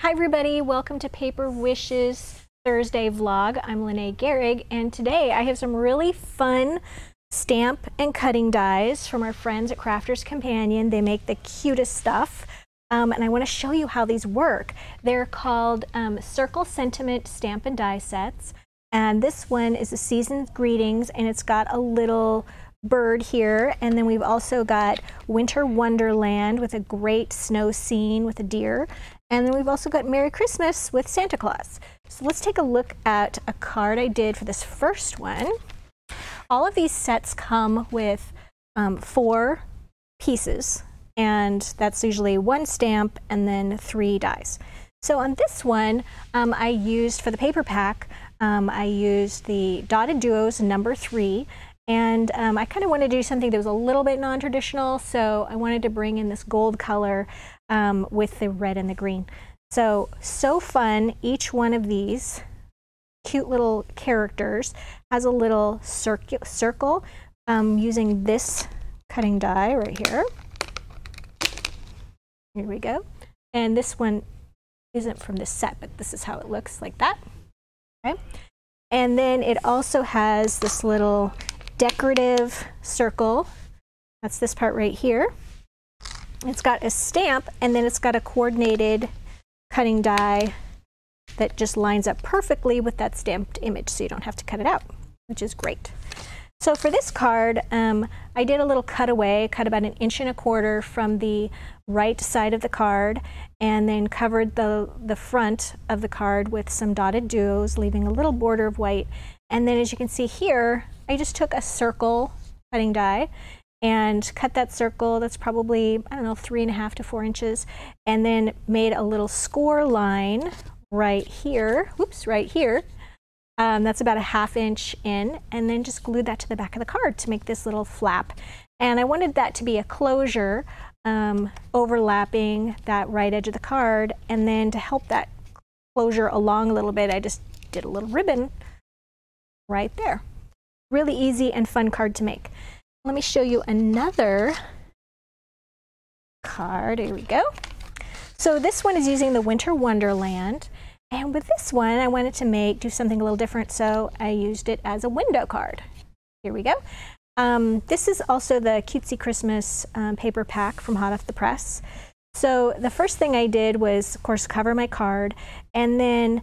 Hi everybody, welcome to Paper Wishes Thursday vlog. I'm Lene Gehrig, and today I have some really fun stamp and cutting dies from our friends at Crafters Companion. They make the cutest stuff, and I want to show you how these work. They're called Circle Sentiment Stamp and Die Sets, and this one is a Season's Greetings, and it's got a little bird here, and then we've also got Winter Wonderland with a great snow scene with a deer, and then we've also got Merry Christmas with Santa Claus. So let's take a look at a card I did for this first one. All of these sets come with 4 pieces, and that's usually 1 stamp and then 3 dies. So on this one, I used, for the paper pack, I used the Dotted Duos number 3, and I kind of wanted to do something that was a little bit non-traditional, so I wanted to bring in this gold color with the red and the green. So fun. Each one of these cute little characters has a little circle using this cutting die right here. Here we go. And this one isn't from this set, but this is how it looks, like that. Okay. And then it also has this little decorative circle. That's this part right here. It's got a stamp, and then it's got a coordinated cutting die that just lines up perfectly with that stamped image, so you don't have to cut it out, which is great. So for this card, I did a little cutaway, cut about 1.25 inches from the right side of the card, and then covered the front of the card with some dotted duos, leaving a little border of white. And then as you can see here, I just took a circle cutting die and cut that circle. That's probably, I don't know, 3.5 to 4 inches, and then made a little score line right here. Whoops, right here. That's about 1/2 inch in, and then just glued that to the back of the card to make this little flap. And I wanted that to be a closure overlapping that right edge of the card, and then to help that closure along a little bit, I just did a little ribbon right there. Really easy and fun card to make. Let me show you another card. Here we go. So this one is using the Winter Wonderland, and with this one I wanted to do something a little different, so I used it as a window card. Here we go. This is also the Cutesy Christmas paper pack from hot off the press. So the first thing I did was, of course, cover my card, and then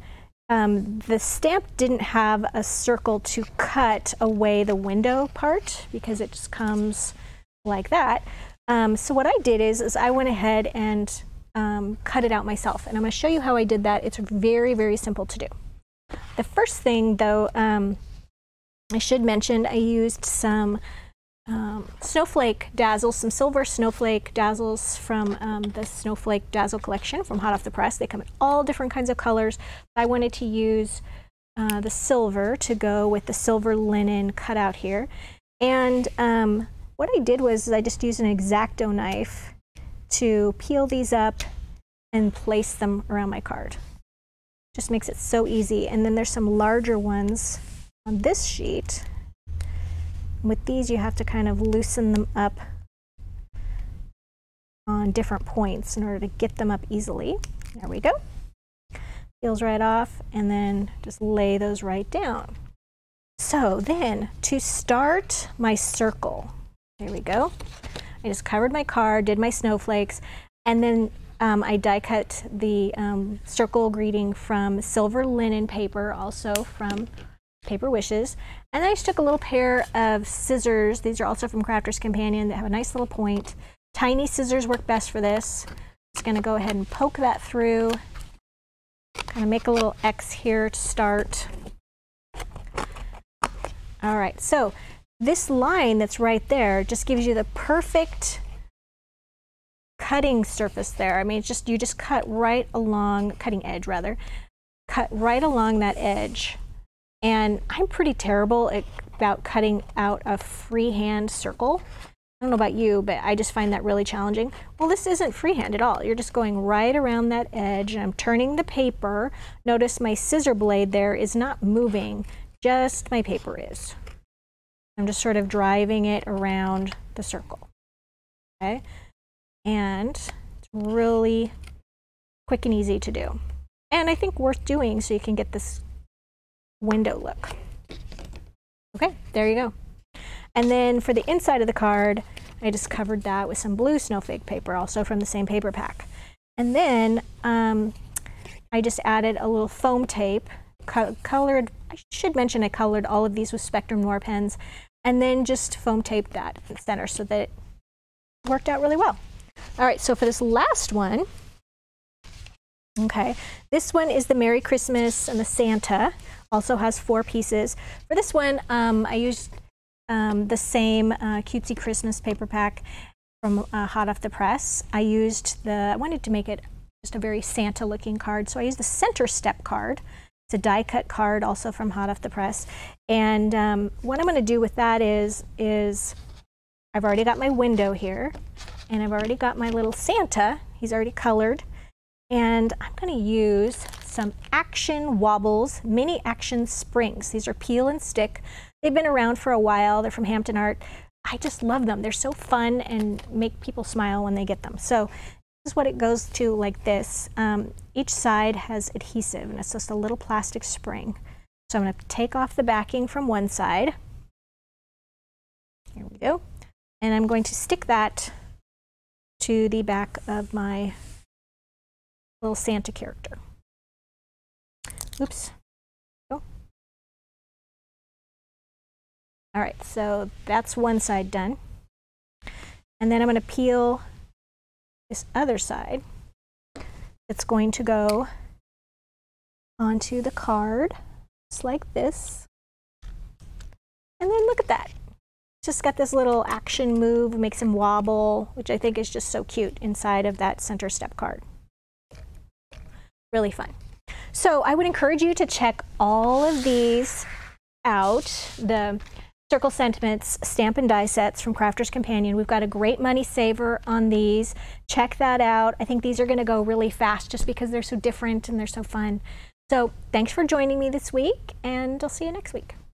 the stamp didn't have a circle to cut away the window part because it just comes like that. So what I did is I went ahead and cut it out myself, and I'm going to show you how I did that. It's very, very simple to do. The first thing, though, I should mention I used some snowflake dazzles, some silver snowflake dazzles from the Snowflake Dazzle collection from hot off the press. They come in all different kinds of colors. I wanted to use the silver to go with the silver linen cutout here. And what I did was I just used an X-Acto knife to peel these up and place them around my card. Just makes it so easy. And then there's some larger ones on this sheet. With these, you have to kind of loosen them up on different points in order to get them up easily. There we go. Peels right off, and then just lay those right down. So then, to start my circle, there we go. I just covered my card, did my snowflakes, and then I die cut the circle greeting from silver linen paper, also from Paper Wishes. And then I just took a little pair of scissors. These are also from Crafters Companion. They have a nice little point. Tiny scissors work best for this. Just going to go ahead and poke that through. Kind of make a little X here to start. All right, so this line that's right there just gives you the perfect cutting surface there. I mean, it's just, you just cut right along, cutting edge rather, cut right along that edge. And I'm pretty terrible about cutting out a freehand circle. I don't know about you, but I just find that really challenging. Well, this isn't freehand at all. You're just going right around that edge, and I'm turning the paper. Notice my scissor blade there is not moving, just my paper is. I'm just sort of driving it around the circle. Okay? And it's really quick and easy to do. and I think worth doing so you can get this window look. Okay, there you go. And then for the inside of the card, I just covered that with some blue snowflake paper, also from the same paper pack. And then I just added a little foam tape, colored, I should mention I colored all of these with Spectrum Noir pens, and then just foam taped that in the center so that it worked out really well. All right, so for this last one, okay, this one is the Merry Christmas and the Santa, also has 4 pieces. For this one, I used the same cutesy Christmas paper pack from hot off the press. I wanted to make it just a very Santa looking card, so I used the center step card. It's a die cut card also from hot off the press. And what I'm going to do with that is I've already got my window here, and I've already got my little Santa. He's already colored. And I'm going to use some Action Wobbles Mini Action Springs. These are peel and stick. They've been around for a while. They're from Hampton Art. I just love them. They're so fun and make people smile when they get them. So this is what it goes to, like this. Each side has adhesive, and it's just a little plastic spring. So I'm going to take off the backing from one side. Here we go. And I'm going to stick that to the back of my little Santa character. Oops. Oh. All right, so that's one side done. And then I'm going to peel this other side. It's going to go onto the card, just like this. And then look at that. Just got this little action move, makes him wobble, which I think is just so cute inside of that center step card. Really fun. So I would encourage you to check all of these out. The Circle Sentiments stamp and die sets from Crafter's Companion. We've got a great money saver on these. Check that out. I think these are going to go really fast just because they're so different and they're so fun. So thanks for joining me this week, and I'll see you next week.